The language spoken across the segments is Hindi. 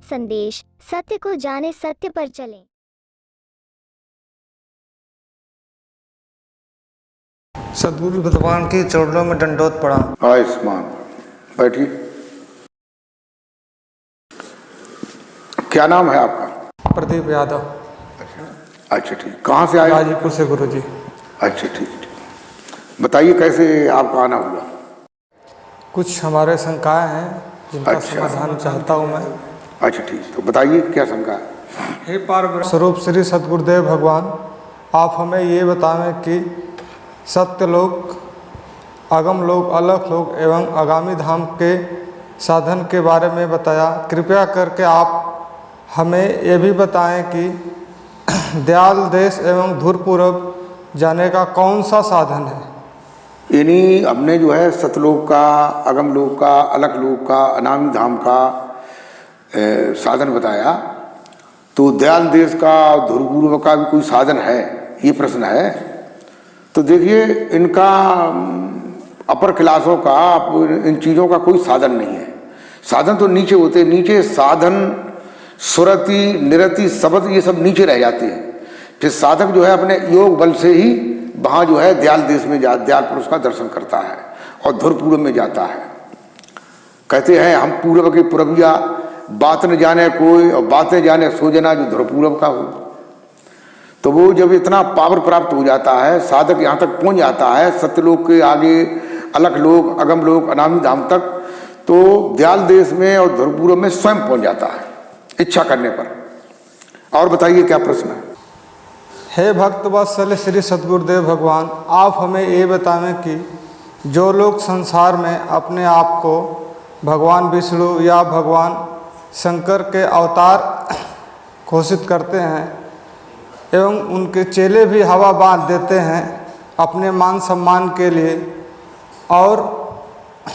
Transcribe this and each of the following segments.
संदेश, सत्य को जाने, सत्य पर चलें। सद्गुरु भगवान के चरणों में दंडोत पड़ा। आयुष्मान बैठिए। क्या नाम है आपका? प्रदीप यादव। अच्छा ठीक। कहाँ से आए? गाजीपुर से गुरुजी। अच्छा ठीक ठीक। बताइए कैसे आपका आना हुआ? कुछ हमारे शंकाएं हैं जिनका अच्छा। समाधान चाहता हूँ मैं। अच्छा ठीक, तो बताइए क्या शंका है? हे पार स्वरूप श्री सद्गुरुदेव भगवान, आप हमें ये बताएं कि सत्य लोक, अगम लोक, अलख लोक एवं आगामी धाम के साधन के बारे में बताया। कृपया करके आप हमें ये भी बताएं कि दयाल देश एवं धूर पूर्व जाने का कौन सा साधन है। यानी हमने जो है सतलोक का, अगम लोक का, अलख लोक का, अनामी धाम का साधन बताया। तो दयाल देश का, धूर पूर्व का भी कोई साधन है, ये प्रश्न है। तो देखिए इनका अपर क्लासों का, इन चीज़ों का कोई साधन नहीं है। साधन तो नीचे होते हैं, नीचे साधन, सुरति, निरति, शब्द, ये सब नीचे रह जाते हैं। फिर साधक जो है अपने योग बल से ही वहाँ जो है दयाल देश में दयाल पुरुष का दर्शन करता है और धुर पूर्व में जाता है। कहते हैं हम पूर्व के पूर्विया, बात न जाने कोई और बातें जाने सो जना जो धुर पूर्व का हो। तो वो जब इतना पावर प्राप्त हो जाता है, साधक यहाँ तक पहुँच जाता है, सत्यलोक के आगे अलख लोक, अगम लोक, अनामी धाम तक, तो दयाल देश में और धुर पूर्व में स्वयं पहुँच जाता है इच्छा करने पर। और बताइए क्या प्रश्न है? हे भक्त वत्सल श्री सद्गुरुदेव भगवान, आप हमें ये बताएं कि जो लोग संसार में अपने आप को भगवान विष्णु या भगवान शंकर के अवतार घोषित करते हैं एवं उनके चेले भी हवा बांध देते हैं अपने मान सम्मान के लिए, और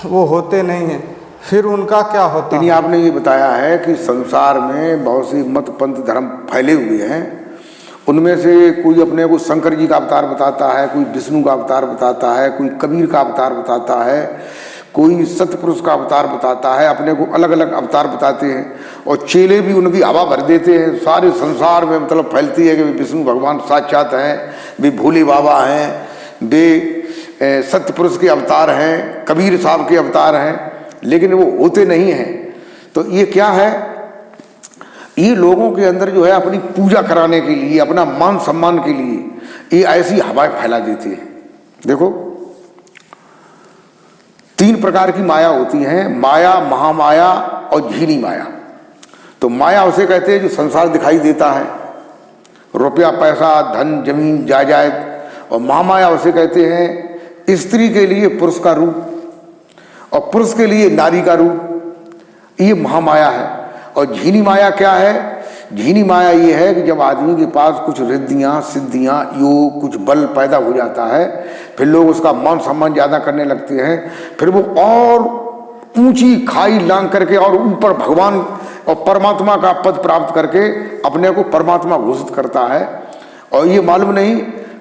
वो होते नहीं हैं, फिर उनका क्या होता है? आपने ये बताया है कि संसार में बहुत सी मत पंथ धर्म फैले हुए हैं। उनमें से कोई अपने को शंकर जी का अवतार बताता है, कोई विष्णु का अवतार बताता है, कोई कबीर का अवतार बताता है, कोई सतपुरुष का अवतार बताता है, अपने को अलग अलग अवतार बताते हैं। और चेले भी उनकी हवा भर देते हैं, सारे संसार में मतलब फैलती है कि विष्णु भगवान साक्षात हैं, वे भोले बाबा हैं, वे सतपुरुष के अवतार हैं, कबीर साहब के अवतार हैं, लेकिन वो होते नहीं हैं। तो ये क्या है? ये लोगों के अंदर जो है अपनी पूजा कराने के लिए, अपना मान सम्मान के लिए ये ऐसी हवाएं फैला देते हैं। देखो 3 प्रकार की माया होती हैं, माया, महामाया और झीनी माया। तो माया उसे कहते हैं जो संसार दिखाई देता है, रुपया, पैसा, धन, जमीन, जायदाद। और महामाया उसे कहते हैं स्त्री के लिए पुरुष का रूप और पुरुष के लिए नारी का रूप, ये महामाया है। और झीनी माया क्या है? झीनी माया ये है कि जब आदमी के पास कुछ रिद्धियाँ, सिद्धियाँ, योग, कुछ बल पैदा हो जाता है, फिर लोग उसका मान सम्मान ज़्यादा करने लगते हैं, फिर वो और ऊंची खाई लांग करके और ऊपर भगवान और परमात्मा का पद प्राप्त करके अपने को परमात्मा घोषित करता है। और ये मालूम नहीं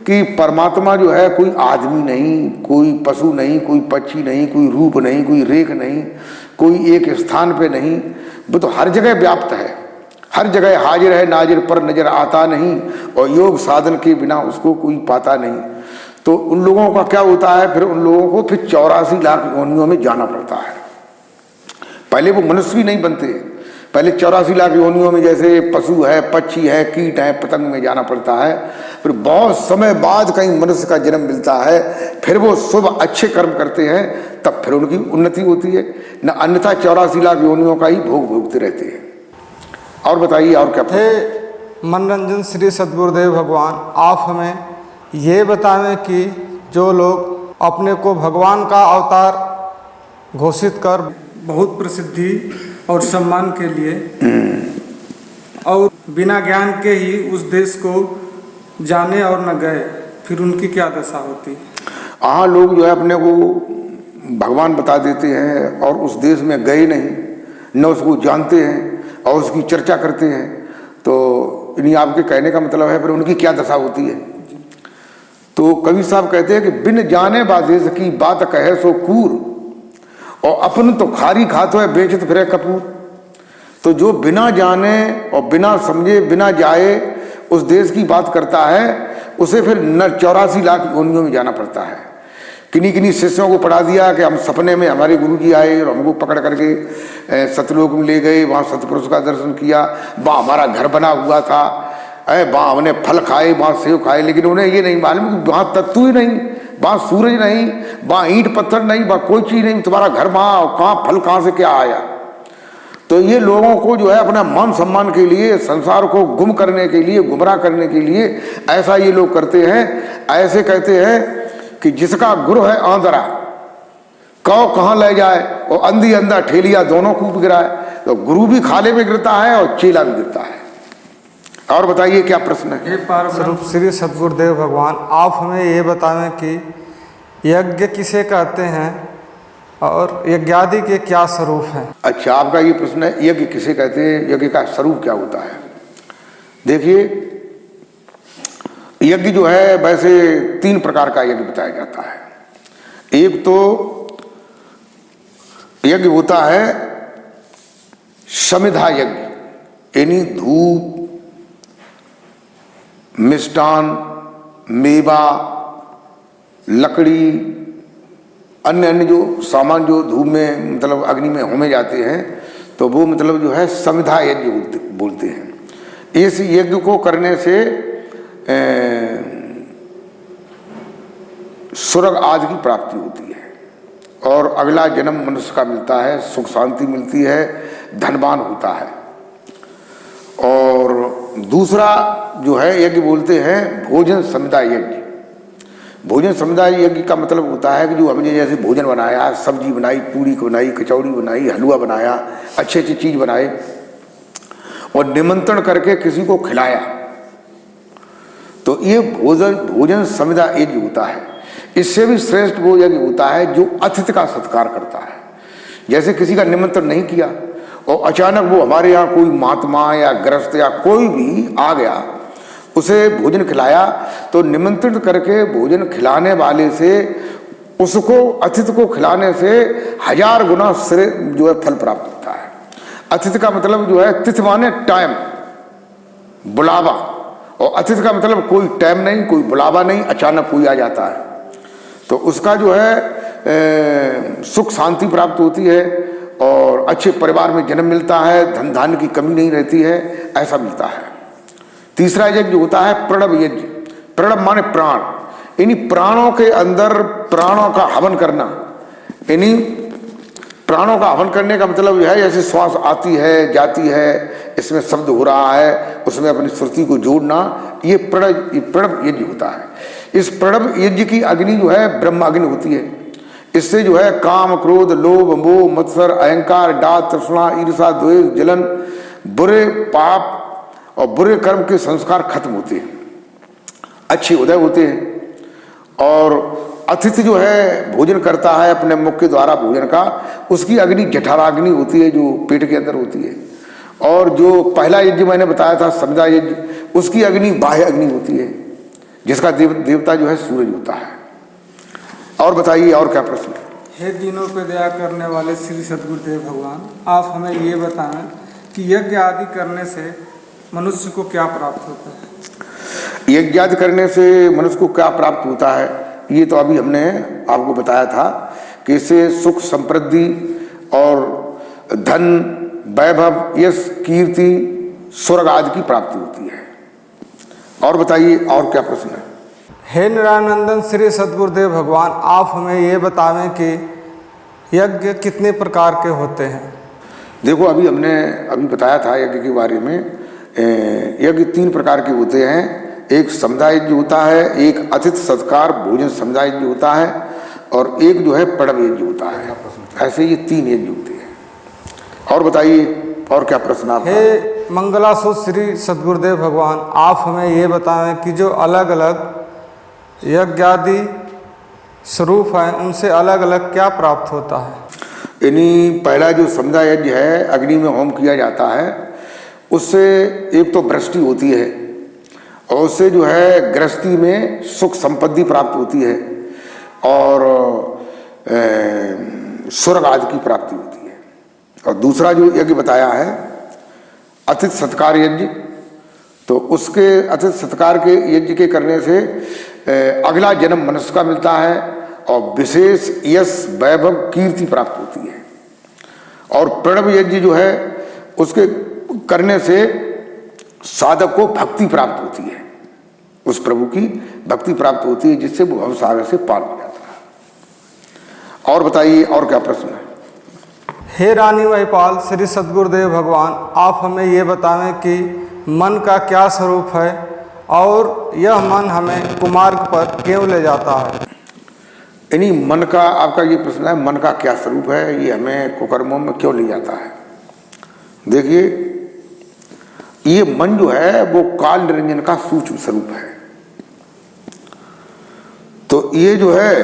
कि परमात्मा जो है कोई आदमी नहीं, कोई पशु नहीं, कोई पक्षी नहीं, कोई रूप नहीं, कोई रेख नहीं, कोई एक स्थान पे नहीं, वो तो हर जगह व्याप्त है, हर जगह हाजिर है, नाजिर पर नजर आता नहीं, और योग साधन के बिना उसको कोई पाता नहीं। तो उन लोगों का क्या होता है? फिर उन लोगों को फिर 84 लाख योनियों में जाना पड़ता है। पहले वो मनुष्य भी नहीं बनते, पहले 84 लाख योनियों में जैसे पशु है, पक्षी है, कीट है, पतंग में जाना पड़ता है। फिर बहुत समय बाद कहीं मनुष्य का जन्म मिलता है, फिर वो शुभ अच्छे कर्म करते हैं, तब फिर उनकी उन्नति होती है, न अन्यथा 84 लाख योनियों का ही भोग भोगते रहते हैं। और बताइए और क्या? हे मनोरंजन श्री सद्गुरुदेव भगवान, आप हमें ये बताएं कि जो लोग अपने को भगवान का अवतार घोषित कर बहुत प्रसिद्धि और सम्मान के लिए और बिना ज्ञान के ही उस देश को जाने और न गए, फिर उनकी क्या दशा होती? हाँ, लोग जो है अपने को भगवान बता देते हैं और उस देश में गए नहीं, न उसको जानते हैं और उसकी चर्चा करते हैं, तो इन्हीं आपके कहने का मतलब है फिर उनकी क्या दशा होती है। तो कवि साहब कहते हैं कि बिन जाने बादेश की बात कहे सो कूर, और अपन तो खारी खातो है बेचत फिरे कपूर। तो जो बिना जाने और बिना समझे बिना जाए उस देश की बात करता है, उसे फिर 84 लाख योनियों में जाना पड़ता है। किन्हीं किन्हीं शिष्यों को पढ़ा दिया कि हम सपने में हमारे गुरु जी आए और हमको पकड़ करके सतलोक में ले गए, वहाँ सतपुरुष का दर्शन किया, वहाँ हमारा घर बना हुआ था, वहाँ हमने फल खाए, वहाँ सेव खाए, लेकिन उन्हें ये नहीं मालूम कि वहाँ तत्व ही नहीं, वहाँ सूरज नहीं, वहाँ ईंट पत्थर नहीं, वहाँ कोई चीज़ नहीं, तुम्हारा घर वहाँ कहाँ, फल कहाँ से क्या आया। तो ये लोगों को जो है अपना मान सम्मान के लिए, संसार को गुम करने के लिए, गुमराह करने के लिए ऐसा ये लोग करते हैं। ऐसे कहते हैं कि जिसका गुरु है आंधरा, कौ कहाँ ले जाए, और अंधी अंधा ठेलिया दोनों कूप गिराए। तो गुरु भी खाले में गिरता है और चेला भी गिरता है। और बताइए क्या प्रश्न है। हे पार स्वरूप श्री सद्गुरुदेव भगवान, आप हमें ये बताएं कि यज्ञ किसे कहते हैं और यज्ञादि के क्या स्वरूप हैं। अच्छा, आपका ये प्रश्न है, यज्ञ किसे कहते हैं, यज्ञ का स्वरूप क्या होता है। देखिए, यज्ञ जो है वैसे 3 प्रकार का यज्ञ बताया जाता है। एक तो यज्ञ होता है समिधा यज्ञ, यानी धूप, मिष्टान, मेवा, लकड़ी, अन्य अन्य जो सामान जो धूप में मतलब अग्नि में होमे जाते हैं, तो वो मतलब जो है समिधा यज्ञ बोलते हैं। इस यज्ञ को करने से स्वर्ग आदि की प्राप्ति होती है और अगला जन्म मनुष्य का मिलता है, सुख शांति मिलती है, धनवान होता है। और दूसरा जो है यज्ञ बोलते हैं भोजन समुदाय यज्ञ। भोजन समुदाय यज्ञ का मतलब होता है कि जो हमने जैसे भोजन बनाया, सब्जी बनाई, पूड़ी बनाई, कचौड़ी बनाई, हलवा बनाया, अच्छी अच्छी चीज़ बनाए और निमंत्रण करके किसी को खिलाया, तो ये भोजन समुदाय यज्ञ होता है। इससे भी श्रेष्ठ वो यज्ञ होता है जो अतिथि का सत्कार करता है। जैसे किसी का निमंत्रण नहीं किया और अचानक वो हमारे यहाँ कोई महात्मा या ग्रस्त या कोई भी आ गया, उसे भोजन खिलाया, तो निमंत्रित करके भोजन खिलाने वाले से उसको अतिथि को खिलाने से 1000 गुना श्रेय जो है फल प्राप्त होता है। अतिथि का मतलब जो है, तिथि माने टाइम, बुलावा, और अतिथि का मतलब कोई टाइम नहीं, कोई बुलावा नहीं, अचानक कोई आ जाता है, तो उसका जो है सुख शांति प्राप्त होती है और अच्छे परिवार में जन्म मिलता है, धन धान्य की कमी नहीं रहती है, ऐसा मिलता है। तीसरा यज्ञ होता है प्रणव यज्ञ। प्रणव माने प्राण, यानी प्राणों के अंदर प्राणों का हवन करना। यानी प्राणों का हवन करने का मतलब यह है, जैसे श्वास आती है जाती है, इसमें शब्द हो रहा है, उसमें अपनी श्रुति को जोड़ना, ये प्रणव यज्ञ होता है। इस प्रणव यज्ञ की अग्नि जो है ब्रह्माग्नि होती है। इससे जो है काम, क्रोध, लोभ, मोह, मत्सर, अहंकार, डाह, तृष्णा, ईर्षा, द्वेष, जलन, बुरे पाप और बुरे कर्म के संस्कार खत्म होते हैं, अच्छे उदय होते हैं। और अतिथि जो है भोजन करता है अपने मुख के द्वारा भोजन का, उसकी अग्नि जठराग्नि होती है जो पेट के अंदर होती है। और जो पहला यज्ञ मैंने बताया था समुदाय यज्ञ, उसकी अग्नि बाह्य अग्नि होती है, जिसका देवता जो है सूरज होता है। और बताइए और क्या प्रश्न है। हे दीनों पे दया करने वाले श्री सद्गुरुदेव भगवान, आप हमें ये बताएं कि यज्ञ आदि करने से मनुष्य को क्या प्राप्त होता है। यज्ञ आदि करने से मनुष्य को क्या प्राप्त होता है, ये तो अभी हमने आपको बताया था कि इससे सुख समृद्धि और धन, वैभव, यश, कीर्ति, स्वर्ग आदि की प्राप्ति होती है। और बताइए और क्या प्रश्न है। हे निरानंदन श्री सद्गुरुदेव भगवान, आप हमें ये बतावें कि यज्ञ कितने प्रकार के होते हैं। देखो, अभी हमने बताया था यज्ञ के बारे में। यज्ञ 3 प्रकार के होते हैं। एक समुदाय यज्ञ होता है, एक अतिथि सत्कार भोजन समुदाय यज्ञ होता है, और एक जो है प्रणव यज्ञ होता है। ऐसे ये 3 यज्ञ होते हैं। और बताइए और क्या प्रश्न आप। हे मंगलासूत्र श्री सद्गुरुदेव भगवान, आप हमें ये बताएं कि जो अलग अलग यज्ञ आदि स्वरूप हैं, उनसे अलग अलग क्या प्राप्त होता है। यानी पहला जो समुदाय यज्ञ है, अग्नि में होम किया जाता है, उससे एक तो वृष्टि होती है और उससे जो है गृहस्थी में सुख संपत्ति प्राप्त होती है और स्वर्ग आदि की प्राप्ति होती है। और दूसरा जो यज्ञ बताया है अतिथि सत्कार यज्ञ, तो उसके अतिथि सत्कार के यज्ञ के करने से अगला जन्म मनुष्य का मिलता है और विशेष यश वैभव कीर्ति प्राप्त होती है। और प्रणव यज्ञ जो है उसके करने से साधक को भक्ति प्राप्त होती है, उस प्रभु की भक्ति प्राप्त होती है, जिससे वो भवसागर से पार हो जाता है। और बताइए और क्या प्रश्न है? हे रानी महिपाल, श्री सद्गुरुदेव भगवान, आप हमें ये बतावें कि मन का क्या स्वरूप है और यह मन हमें कुमार्ग पर क्यों ले जाता है? यानी मन का, आपका ये प्रश्न है, मन का क्या स्वरूप है, ये हमें कुकर्मों में क्यों ले जाता है? देखिए, ये मन जो है वो काल निरंजन का सूक्ष्म स्वरूप है। तो ये जो है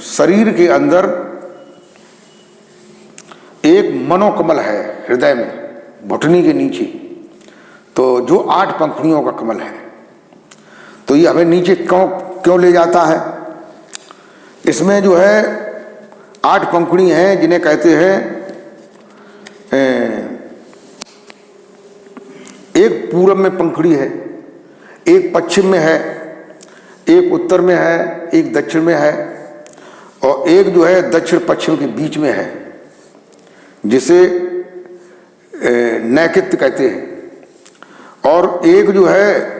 शरीर के अंदर एक मनोकमल है, हृदय में घुटनी के नीचे, तो जो 8 पंखुड़ियों का कमल है। तो ये हमें नीचे क्यों ले जाता है? इसमें जो है 8 पंखुड़ी हैं, जिन्हें कहते हैं एक पूरब में पंखुड़ी है, एक पश्चिम में है, एक उत्तर में है, एक दक्षिण में है, और एक जो है दक्षिण पश्चिम के बीच में है, जिसे नैकित्य कहते हैं। और एक जो है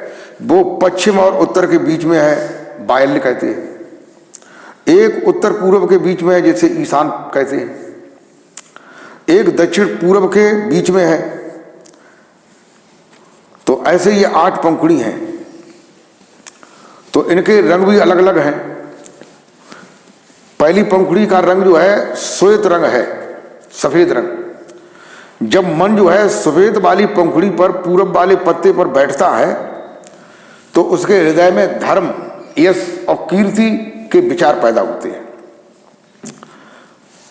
वो पश्चिम और उत्तर के बीच में है, बायल्य कहते हैं। एक उत्तर पूर्व के बीच में है, जिसे ईशान कहते हैं। एक दक्षिण पूर्व के बीच में है। तो ऐसे ये 8 पंखुड़ी हैं। तो इनके रंग भी अलग अलग हैं। पहली पंखुड़ी का रंग जो है श्वेत रंग है, सफेद रंग। जब मन जो है सफेद वाली पंखुड़ी पर, पूरब वाले पत्ते पर बैठता है, तो उसके हृदय में धर्म, यश और कीर्ति के विचार पैदा होते हैं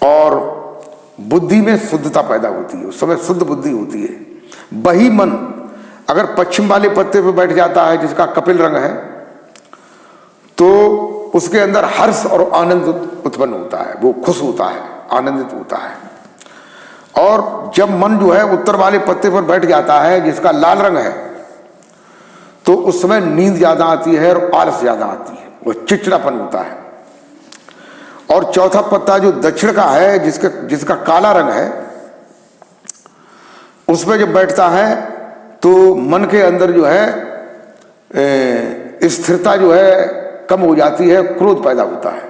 और बुद्धि में शुद्धता पैदा होती है, उस समय शुद्ध बुद्धि होती है। वही मन अगर पश्चिम वाले पत्ते पर बैठ जाता है, जिसका कपिल रंग है, तो उसके अंदर हर्ष और आनंद उत्पन्न होता है, वो खुश होता है, आनंदित होता है। और जब मन जो है उत्तर वाले पत्ते पर बैठ जाता है, जिसका लाल रंग है, तो उस समय नींद ज्यादा आती है और आलस ज्यादा आती है, वो चिड़चिड़ापन होता है। और चौथा पत्ता जो दक्षिण का है, जिसका काला रंग है, उसमें जब बैठता है तो मन के अंदर जो है स्थिरता जो है कम हो जाती है, क्रोध पैदा होता है।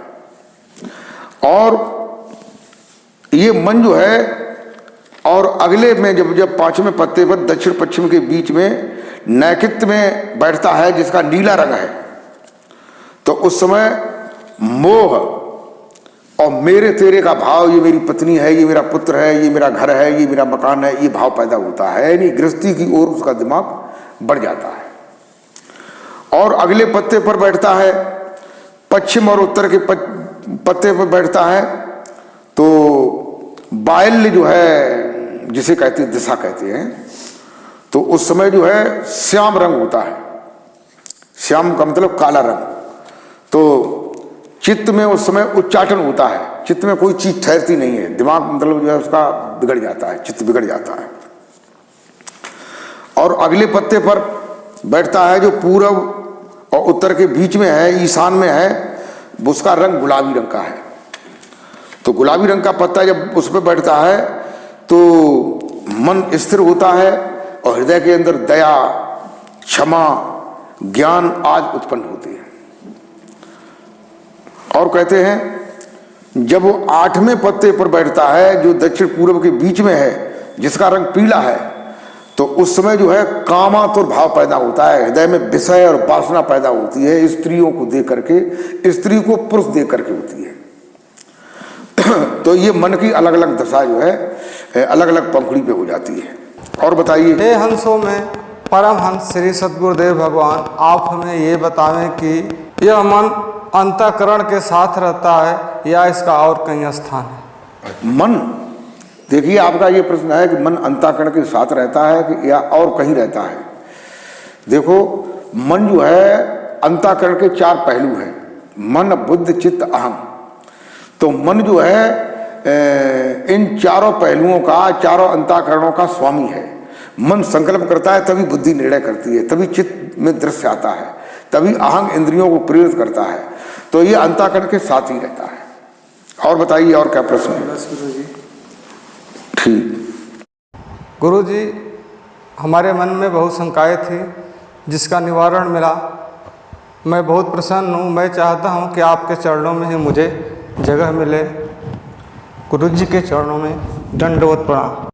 और ये मन जो है, और अगले में जब 5वें पत्ते पर दक्षिण पश्चिम के बीच में नैकित्य में बैठता है, जिसका नीला रंग है, तो उस समय मोह और मेरे तेरे का भाव, ये मेरी पत्नी है, ये मेरा पुत्र है, ये मेरा घर है, ये मेरा मकान है, ये भाव पैदा होता है। यानी गृहस्थी की ओर उसका दिमाग बढ़ जाता है। और अगले पत्ते पर बैठता है, पश्चिम और उत्तर के पत्ते पर बैठता है, तो बायल्य जो है, जिसे कहते हैं दिशा कहते हैं, तो उस समय जो है श्याम रंग होता है। श्याम का मतलब काला रंग। तो चित्त में उस समय उच्चाटन होता है, चित्त में कोई चीज ठहरती नहीं है, दिमाग मतलब जो है उसका बिगड़ जाता है, चित्त बिगड़ जाता है। और अगले पत्ते पर बैठता है जो पूर्व और उत्तर के बीच में है, ईशान में है, उसका रंग गुलाबी रंग का है। तो गुलाबी रंग का पत्ता जब उस पर बैठता है तो मन स्थिर होता है और हृदय के अंदर दया, क्षमा, ज्ञान आदि उत्पन्न होते हैं। और कहते हैं जब वो 8वें पत्ते पर बैठता है, जो दक्षिण पूर्व के बीच में है, जिसका रंग पीला है, तो उस समय जो है कामातुर भाव पैदा होता है, हृदय में विषय और वासना पैदा होती है, स्त्रियों को देख करके, स्त्री को पुरुष देख करके होती है। तो ये मन की अलग अलग दशा जो है अलग अलग पंखुड़ी पे हो जाती है। और बताइए। हे हंसों में परमहंस श्री सद्गुरुदेव भगवान, आप हमें ये बतावें कि यह मन अंतःकरण के साथ रहता है या इसका और कहीं स्थान है? मन, देखिए आपका ये प्रश्न है कि मन अंतःकरण के साथ रहता है कि या और कहीं रहता है। देखो, मन जो है अंतःकरण के 4 पहलू हैं, मन, बुद्धि, चित्त, अहम। तो मन जो है इन चारों पहलुओं का, चारों अंतःकरणों का स्वामी है। मन संकल्प करता है तभी बुद्धि निर्णय करती है, तभी चित्त में दृश्य आता है, तभी अहंग इंद्रियों को प्रेरित करता है। तो ये अंतःकरण के साथ ही रहता है। और बताइए, और क्या प्रश्न है? बस गुरु जी। ठीक। गुरु जी, हमारे मन में बहुत शंकाएं थी जिसका निवारण मिला। मैं बहुत प्रसन्न हूँ। मैं चाहता हूँ कि आपके चरणों में ही मुझे जगह मिले। गुरु जी के चरणों में दंडवत प्रणाम।